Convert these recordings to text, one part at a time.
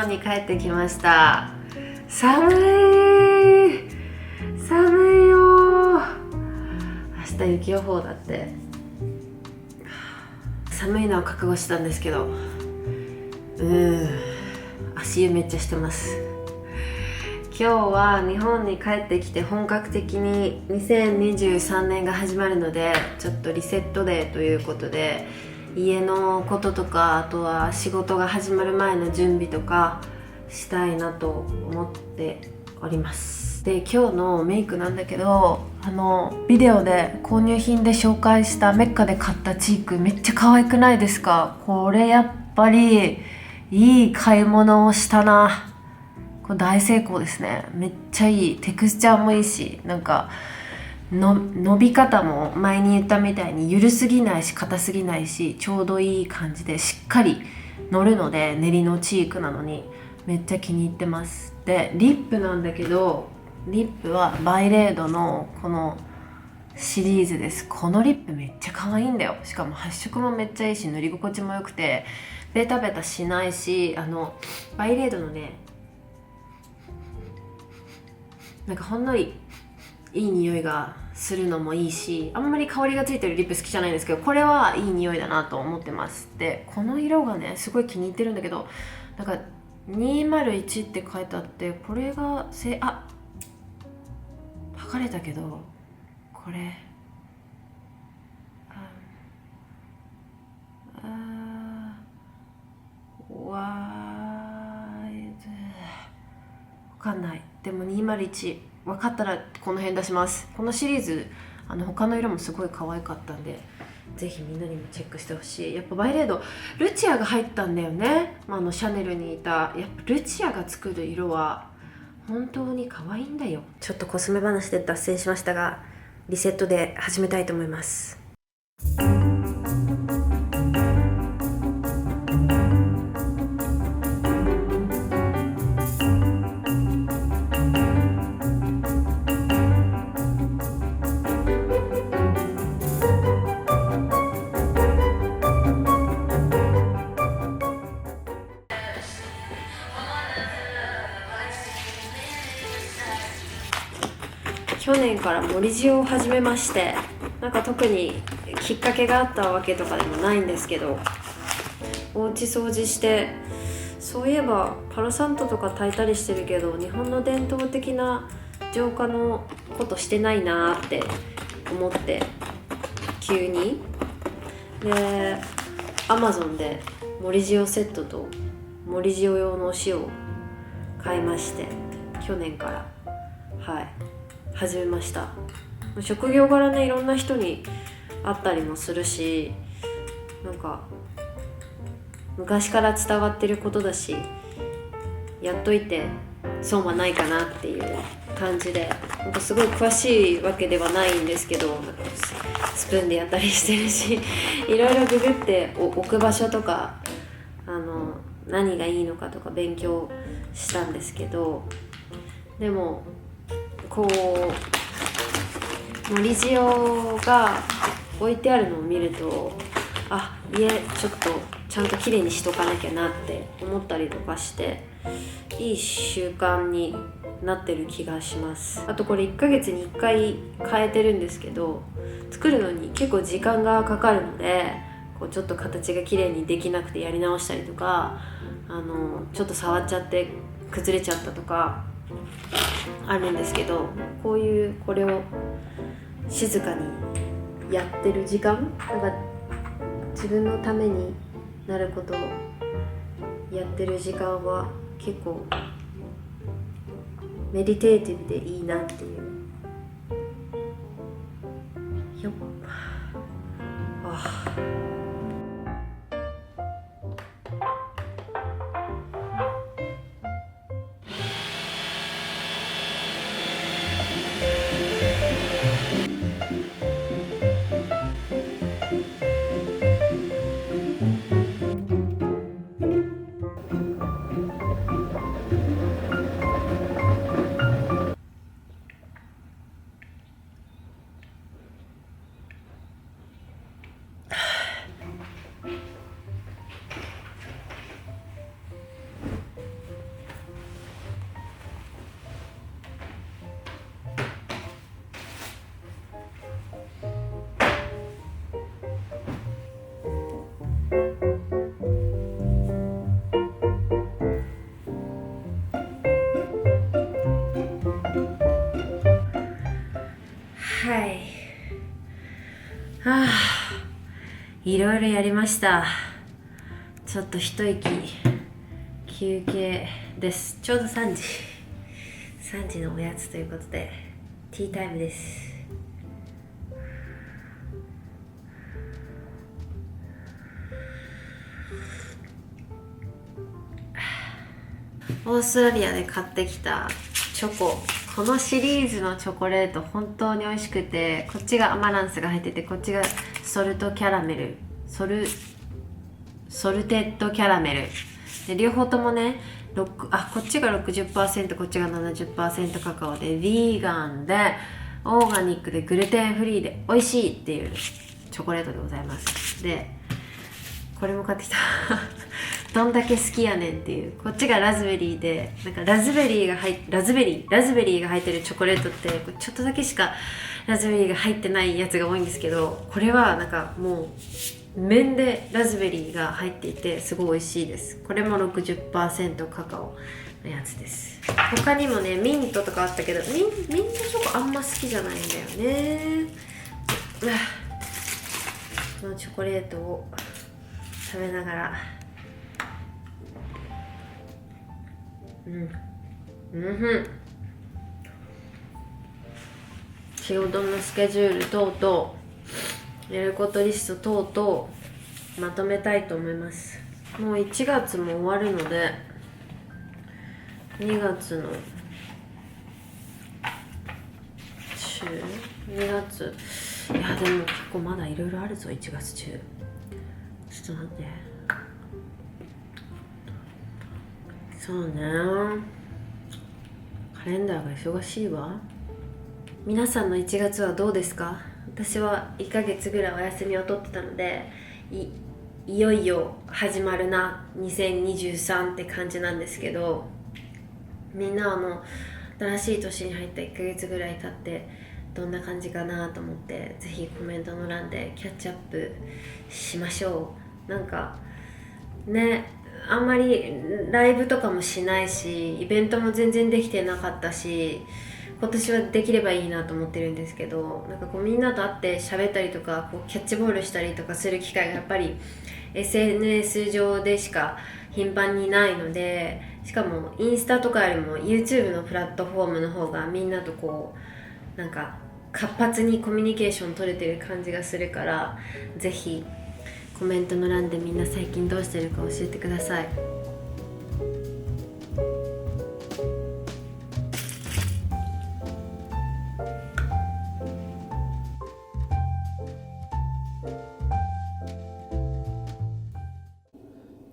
本に帰ってきました。寒いよ。明日雪予報だって。寒いのは覚悟したんですけど、足湯めっちゃしてます。今日は日本に帰ってきて本格的に2023年が始まるので、ちょっとリセットデーということで、家のこととか、あとは仕事が始まる前の準備とかしたいなと思っております。で、今日のメイクなんだけど、ビデオで購入品で紹介したメッカで買ったチークめっちゃ可愛くないですか？これやっぱりいい買い物をしたな。これ大成功ですね。めっちゃいい。テクスチャーもいいし、なんか伸び方も前に言ったみたいに緩すぎないし硬すぎないし、ちょうどいい感じでしっかり乗るので、練りのチークなのにめっちゃ気に入ってます。で、リップなんだけど、リップはバイレードのこのシリーズです。このリップめっちゃ可愛いんだよ。しかも発色もめっちゃいいし、塗り心地も良くてベタベタしないし、バイレードのね、なんかほんのりいい匂いがするのもいいし、あんまり香りがついてるリップ好きじゃないんですけど、これはいい匂いだなと思ってます。で、この色がねすごい気に入ってるんだけど、なんか201って書いてあって、これが書かれたけど、これわかんない。でも201分かったらこの辺出します。このシリーズ他の色もすごい可愛かったんで、ぜひみんなにもチェックしてほしい。やっぱバイレードルチアが入ったんだよね。シャネルにいたやっぱルチアが作る色は本当に可愛いんだよ。ちょっとコスメ話で脱線しましたが、リセットで始めたいと思います。去年から盛り塩を始めまして、なんか特にきっかけがあったわけとかでもないんですけど、お家掃除して、そういえばパロサントとか炊いたりしてるけど、日本の伝統的な浄化のことしてないなって思って、急にで Amazon で盛り塩セットと盛り塩用のお塩を買いまして、去年から始めました。職業柄ね、いろんな人に会ったりもするし、なんか昔から伝わってることだし、やっといて損はないかなっていう感じで、なんかすごい詳しいわけではないんですけど、スプーンでやったりしてるしいろいろググって置く場所とか何がいいのかとか勉強したんですけど、でもこう盛り塩が置いてあるのを見ると、家ちょっとちゃんときれいにしとかなきゃなって思ったりとかして、いい習慣になってる気がします。あとこれ1ヶ月に1回変えてるんですけど、作るのに結構時間がかかるので、こうちょっと形がきれいにできなくてやり直したりとか、ちょっと触っちゃって崩れちゃったとかあるんですけど、これを静かにやってる時間、なんか自分のためになることをやってる時間は結構メディテーティブでいいなっていう。よっ。はいいろいろやりました。ちょっと一息休憩です。ちょうど3時のおやつということでティータイムです。オーストラリアで買ってきたチョコ、このシリーズのチョコレート本当に美味しくて、こっちがアマランスが入ってて、こっちがソルトキャラメル、ソルテッドキャラメルで、両方ともねこっちが 60% こっちが 70% カカオで、ヴィーガンでオーガニックでグルテンフリーで美味しいっていうチョコレートでございます。でこれも買ってきたどんだけ好きやねんっていう。こっちがラズベリーで、なんかラズベリーが入ってるチョコレートってちょっとだけしかラズベリーが入ってないやつが多いんですけど、これはなんかもう麺でラズベリーが入っていてすごい美味しいです。これも 60% カカオのやつです。他にもねミントとかあったけど、ミントチョコあんま好きじゃないんだよね。このチョコレートを食べながら仕事のスケジュール等々やることリスト等々まとめたいと思います。もう1月も終わるので、2月の2月、いやでも結構まだいろいろあるぞ。1月中ちょっと待って、そうね、カレンダーが忙しいわ。皆さんの1月はどうですか？私は1ヶ月ぐらいお休みを取ってたので、いよいよ始まるな2023って感じなんですけど、みんなはもう新しい年に入った1ヶ月ぐらい経ってどんな感じかなと思って、ぜひコメントの欄でキャッチアップしましょう。なんかね、あんまりライブとかもしないし、イベントも全然できてなかったし、今年はできればいいなと思ってるんですけど、なんかこうみんなと会って喋ったりとか、こうキャッチボールしたりとかする機会がやっぱり SNS 上でしか頻繁にないので、しかもインスタとかよりも YouTube のプラットフォームの方がみんなとこうなんか活発にコミュニケーション取れてる感じがするから、ぜひコメントの欄でみんな最近どうしてるか教えてください。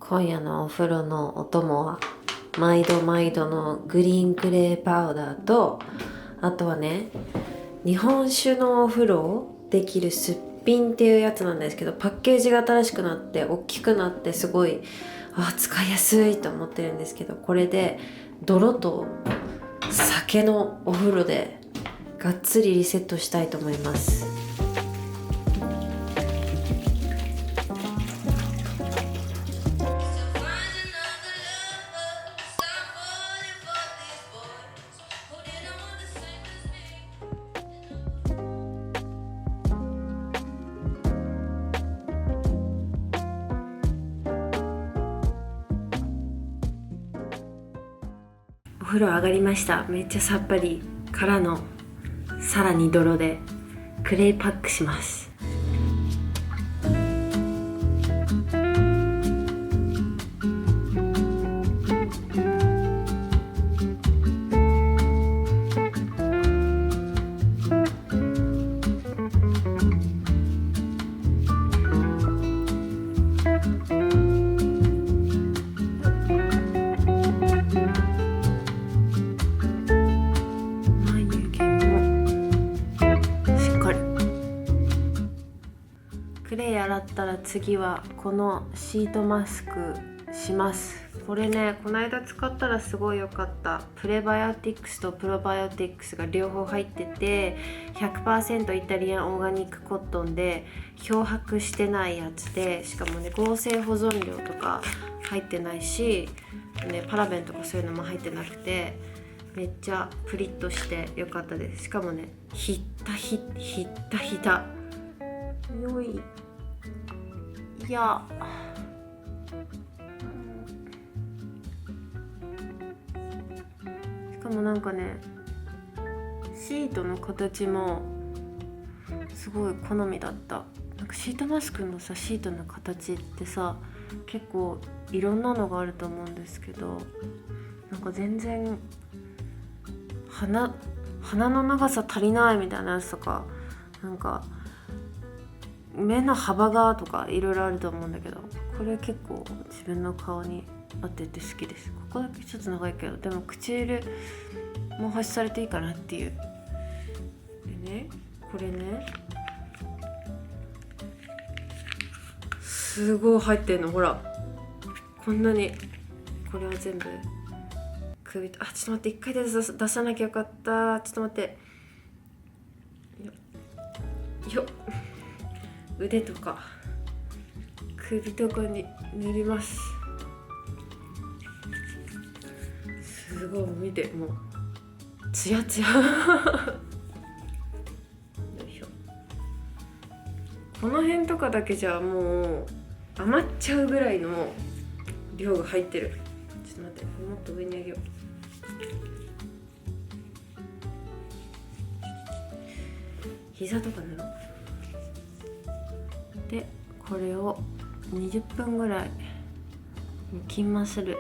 今夜のお風呂のお供は毎度のグリーンクレーパウダーと、あとはね、日本酒のお風呂できるすっぴんっていうやつなんですけど、パッケージが新しくなって大きくなってすごい使いやすいと思ってるんですけど、これで泥と酒のお風呂でがっつりリセットしたいと思います。お風呂上がりました。めっちゃさっぱりからのさらに泥でクレイパックします。クレイ洗ったら次はこのシートマスクします。これね、この間使ったらすごい良かった。プレバイオティクスとプロバイオティクスが両方入ってて 100% イタリアンオーガニックコットンで漂白してないやつで、しかもね合成保存料とか入ってないし、ね、パラベンとかそういうのも入ってなくて、めっちゃプリッとしてよかったです。しかもね、ひったひたよいやしかもなんかね、シートの形もすごい好みだった。なんかシートマスクのさ、シートの形ってさ、結構いろんなのがあると思うんですけど、なんか全然鼻の長さ足りないみたいなやつとか、なんか目の幅がとかいろいろあると思うんだけど、これ結構自分の顔に合ってて好きです。ここだけちょっと長いけど、でも唇も発されていいかなっていう。でね、これね、すごい入ってんの、ほらこんなに。これは全部首と、ちょっと待って、一回で出さなきゃよかった。ちょっと待って、よっ、腕とか首とかに塗ります。すごい、見て、もうツヤツヤよいしょ。この辺とかだけじゃもう余っちゃうぐらいの量が入ってる。ちょっと待って、もっと上にあげよう。膝とか塗ろう。でこれを20分ぐらい煮きまする。